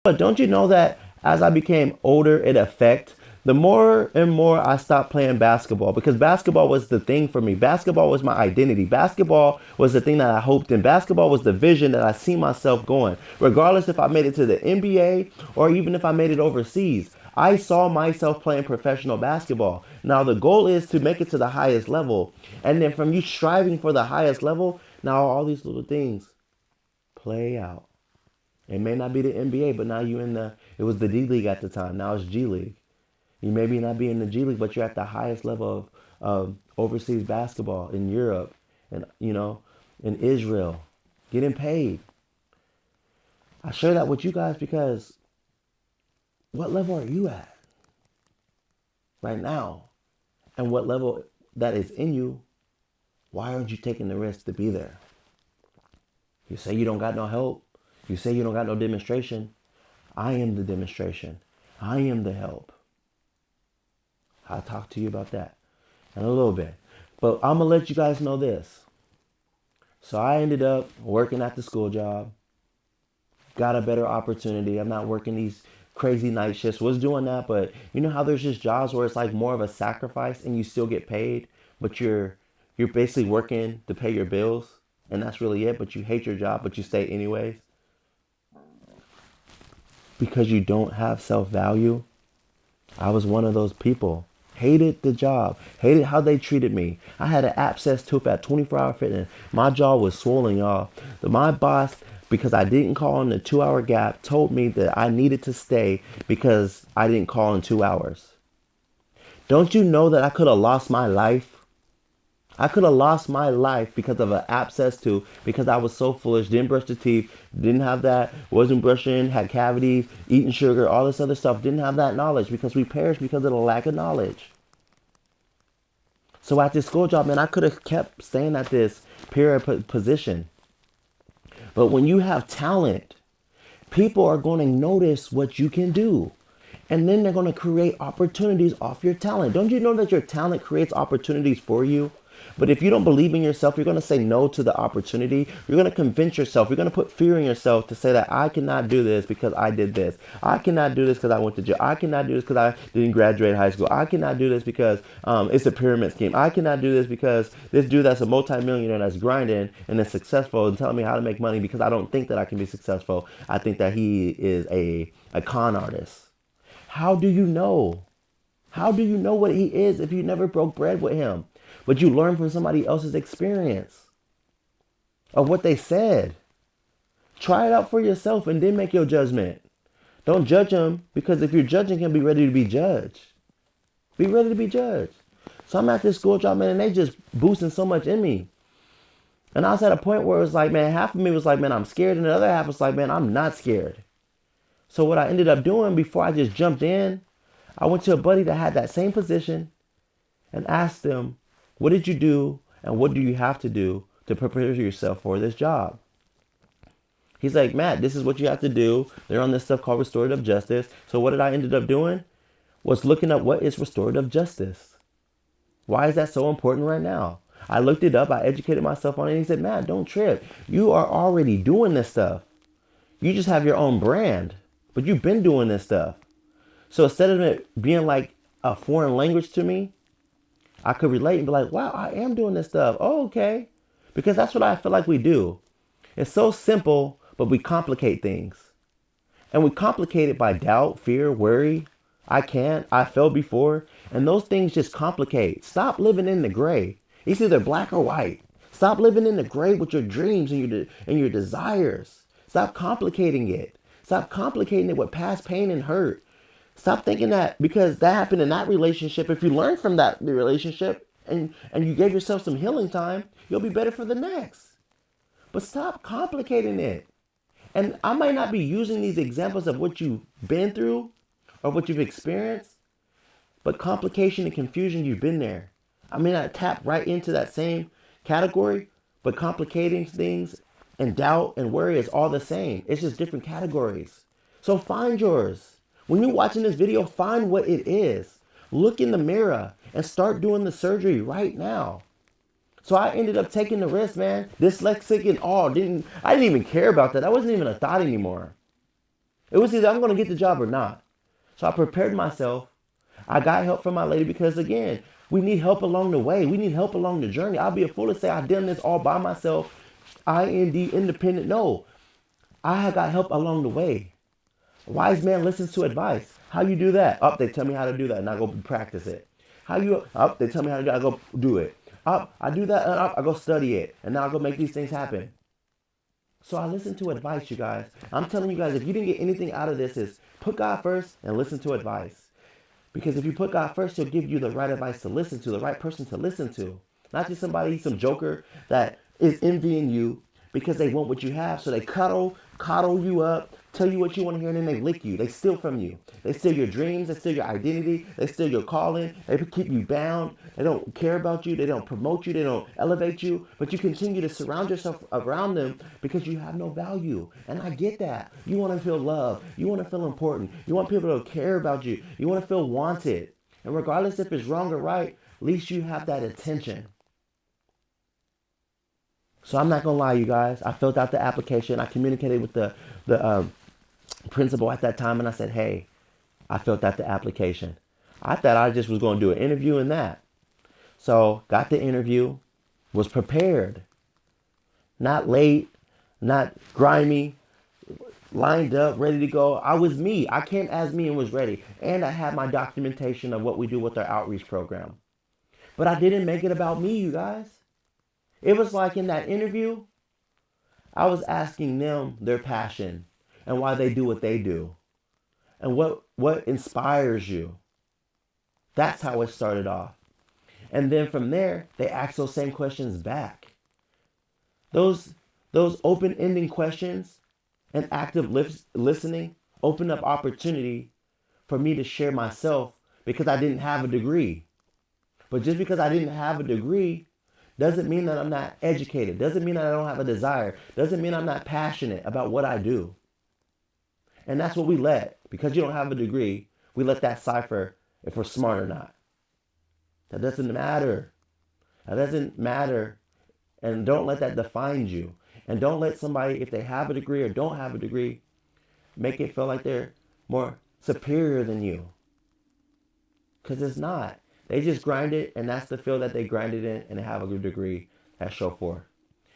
But don't you know that as I became older, it affected the more and more I stopped playing basketball because basketball was the thing for me. Basketball was my identity. Basketball was the thing that I hoped in. Basketball was the vision that I see myself going. Regardless if I made it to the NBA or even if I made it overseas, I saw myself playing professional basketball. Now the goal is to make it to the highest level. And then from you striving for the highest level, now all these little things play out. It may not be the NBA, but now you in the. It was the D League at the time. Now it's G League. You maybe not be in the G League, but you're at the highest level of overseas basketball in Europe, and in Israel, getting paid. I share that with you guys because what level are you at right now, and what level that is in you? Why aren't you taking the risk to be there? You say you don't got no help. You say you don't got no demonstration. I am the demonstration. I am the help. I'll talk to you about that in a little bit. But I'm going to let you guys know this. So I ended up working at the school job, got a better opportunity. I'm not working these crazy night shifts. Was doing that, but you know how there's just jobs where it's like more of a sacrifice and you still get paid, but you're basically working to pay your bills and that's really it, but you hate your job, but you stay anyways because you don't have self-value. I was one of those people. Hated the job. Hated how they treated me. I had an abscess tooth at 24-hour fitness. My jaw was swollen, y'all. My boss, because I didn't call in the 2-hour gap, told me that I needed to stay because I didn't call in 2 hours. Don't you know that I could have lost my life? I could have lost my life because of an abscess tooth because I was so foolish, didn't brush the teeth, didn't have that, wasn't brushing, had cavities, eating sugar, all this other stuff, didn't have that knowledge because we perished because of the lack of knowledge. So at this school job, man, I could have kept staying at this period position. But when you have talent, people are going to notice what you can do. And then they're going to create opportunities off your talent. Don't you know that your talent creates opportunities for you? But if you don't believe in yourself, you're going to say no to the opportunity. You're going to convince yourself. You're going to put fear in yourself to say that I cannot do this because I did this. I cannot do this because I went to jail. I cannot do this because I didn't graduate high school. I cannot do this because it's a pyramid scheme. I cannot do this because this dude that's a multimillionaire that's grinding and is successful and telling me how to make money because I don't think that I can be successful. I think that he is a con artist. How do you know? How do you know what he is if you never broke bread with him? But you learn from somebody else's experience of what they said. Try it out for yourself and then make your judgment. Don't judge him because if you're judging him, be ready to be judged. Be ready to be judged. So I'm at this school job, man, and they just boosting so much in me. And I was at a point where it was like, man, half of me was like, man, I'm scared. And the other half was like, man, I'm not scared. So what I ended up doing before I just jumped in, I went to a buddy that had that same position and asked them, what did you do and what do you have to do to prepare yourself for this job? He's like, Matt, this is what you have to do. They're on this stuff called restorative justice. So what did I ended up doing? Was looking up what is restorative justice. Why is that so important right now? I looked it up. I educated myself on it. And he said, Matt, don't trip. You are already doing this stuff. You just have your own brand, but you've been doing this stuff. So instead of it being like a foreign language to me, I could relate and be like, wow, I am doing this stuff. Oh, okay. Because that's what I feel like we do. It's so simple, but we complicate things. And we complicate it by doubt, fear, worry. I can't. I fell before. And those things just complicate. Stop living in the gray. It's either black or white. Stop living in the gray with your dreams and your desires. Stop complicating it. Stop complicating it with past pain and hurt. Stop thinking that because that happened in that relationship, if you learn from that relationship and you gave yourself some healing time, you'll be better for the next. But stop complicating it. And I might not be using these examples of what you've been through or what you've experienced, but complication and confusion, you've been there. I may not tap right into that same category, but complicating things and doubt and worry is all the same. It's just different categories. So find yours. When you're watching this video, find what it is. Look in the mirror and start doing the surgery right now. So I ended up taking the risk, man. Dyslexic and all. I didn't even care about that. That wasn't even a thought anymore. It was either I'm going to get the job or not. So I prepared myself. I got help from my lady because, again, we need help along the way. We need help along the journey. I'll be a fool to say I've done this all by myself. Independent. No, I have got help along the way. A wise man listens to advice. How you do that? Up, they tell me how to do that, and I go practice it. How you up? They tell me how to do it, I go do it. Up, I do that, and up, I go study it, and now I go make these things happen. So I listen to advice, you guys. I'm telling you guys, if you didn't get anything out of this, is put God first and listen to advice. Because if you put God first, He'll give you the right advice to listen to, the right person to listen to. Not just somebody, some joker that is envying you because they want what you have. So they coddle you up, tell you what you want to hear, and then they lick you. They steal from you. They steal your dreams. They steal your identity. They steal your calling. They keep you bound. They don't care about you. They don't promote you. They don't elevate you. But you continue to surround yourself around them because you have no value. And I get that. You want to feel loved. You want to feel important. You want people to care about you. You want to feel wanted. And regardless if it's wrong or right, at least you have that attention. So I'm not gonna lie, you guys. I filled out the application. I communicated with the principal at that time, and I said, "Hey, I filled out the application." I thought I just was gonna do an interview and that. So got the interview, was prepared, not late, not grimy, lined up, ready to go. I was me. I came as me and was ready, and I had my documentation of what we do with our outreach program. But I didn't make it about me, you guys. It was like in that interview, I was asking them their passion and why they do what they do and what inspires you. That's how it started off. And then from there, they asked those same questions back. Those those open-ending questions and active listening opened up opportunity for me to share myself because I didn't have a degree. But just because I didn't have a degree doesn't mean that I'm not educated. Doesn't mean that I don't have a desire. Doesn't mean I'm not passionate about what I do. And that's what we let. Because you don't have a degree, we let that cipher if we're smart or not. That doesn't matter. That doesn't matter. And don't let that define you. And don't let somebody, if they have a degree or don't have a degree, make it feel like they're more superior than you. Because it's not. They just grind it, and that's the field that they grind it in, and they have a good degree at show for.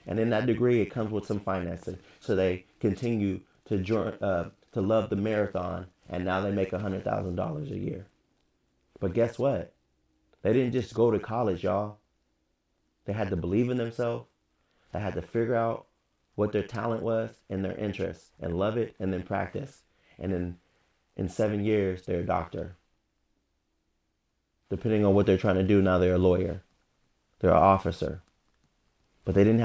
And in that degree, it comes with some financing. So they continue to love the marathon, and now they make $100,000 a year. But guess what? They didn't just go to college, y'all. They had to believe in themselves. They had to figure out what their talent was and their interests, and love it, and then practice. And then in 7 years, they're a doctor. Depending on what they're trying to do, now they're a lawyer. They're an officer. But they didn't have